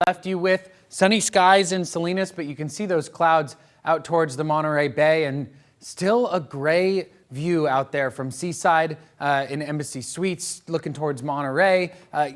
left you with sunny skies in Salinas, but you can see those clouds out towards the Monterey Bay and still a gray view out there from Seaside in Embassy Suites looking towards Monterey.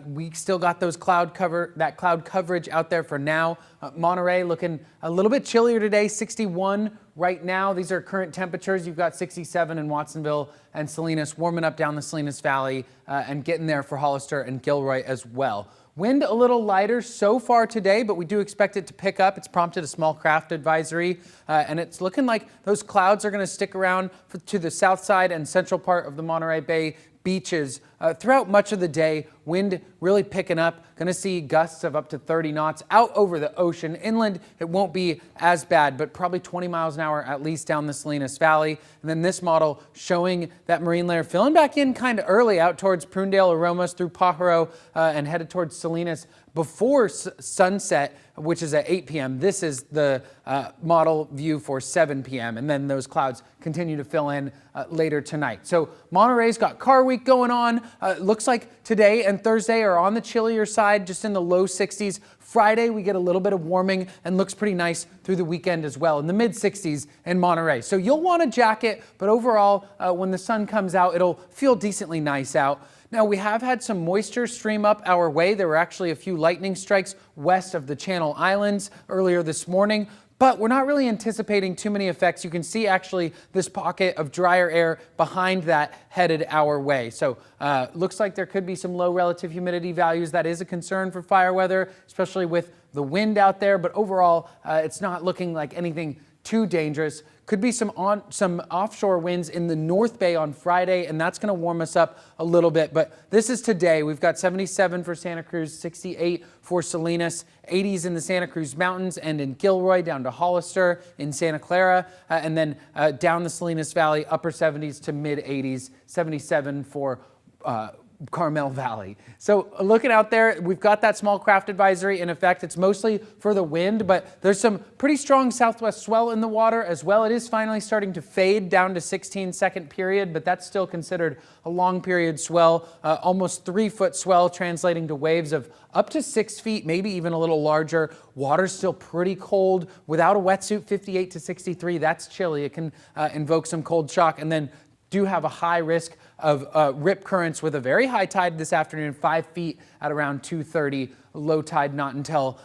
We still got those cloud coverage out there for now. Monterey looking a little bit chillier today, 61 right now. These are current temperatures. You've got 67 in Watsonville and Salinas, warming up down the Salinas Valley and getting there for Hollister and Gilroy as well. Wind a little lighter so far today, but we do expect it to pick up. It's prompted a small craft advisory, and it's looking like those clouds are going to stick around to the south side and central part of the Monterey Bay beaches throughout much of the day. Wind really picking up. Going to see gusts of up to 30 knots out over the ocean. Inland, it won't be as bad, but probably 20 miles an hour at least down the Salinas Valley. And then this model showing that marine layer filling back in kind of early out towards Prunedale, Aromas through Pajaro and headed towards Salinas before sunset, which is at 8 p.m. This is the model view for 7 p.m. And then those clouds continue to fill in later tonight. So Monterey's got car week going on. Looks like today and Thursday are on the chillier side, just in the low 60s. Friday, we get a little bit of warming and looks pretty nice through the weekend as well, in the mid 60s in Monterey. So you'll want a jacket, but overall, when the sun comes out, it'll feel decently nice out. Now, we have had some moisture stream up our way. There were actually a few lightning strikes west of the Channel Islands earlier this morning, but we're not really anticipating too many effects. You can see actually this pocket of drier air behind that headed our way. So looks like there could be some low relative humidity values. That is a concern for fire weather, especially with the wind out there, but overall, it's not looking like anything too dangerous. Could be some offshore winds in the North Bay on Friday, and that's going to warm us up a little bit. But this is today. We've got 77 for Santa Cruz, 68 for Salinas, 80s in the Santa Cruz Mountains and in Gilroy, down to Hollister in Santa Clara, and then down the Salinas Valley, upper 70s to mid 80s, 77 for Carmel Valley. So looking out there, we've got that small craft advisory in effect. It's mostly for the wind, but there's some pretty strong southwest swell in the water as well. It is finally starting to fade down to 16-second period, but that's still considered a long period swell, almost 3-foot swell, translating to waves of up to 6 feet, maybe even a little larger. Water's still pretty cold. Without a wetsuit, 58 to 63, that's chilly. It can invoke some cold shock, and then do have a high risk of rip currents with a very high tide this afternoon, 5 feet at around 2:30. Low tide not until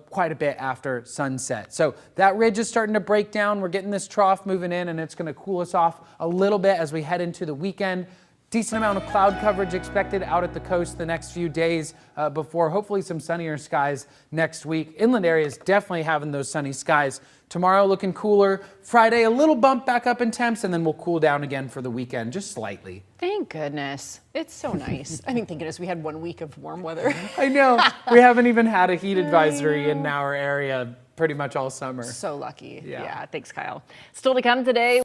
quite a bit after sunset. So that ridge is starting to break down. We're getting this trough moving in, and it's going to cool us off a little bit as we head into the weekend. Decent amount of cloud coverage expected out at the coast the next few days before hopefully some sunnier skies next week. Inland areas definitely having those sunny skies. Tomorrow looking cooler. Friday, a little bump back up in temps, and then we'll cool down again for the weekend, just slightly. Thank goodness. It's so nice. I mean, thank goodness we had 1 week of warm weather. I know. We haven't even had a heat advisory in our area pretty much all summer. So lucky. Yeah. Yeah, thanks, Kyle. Still to come today.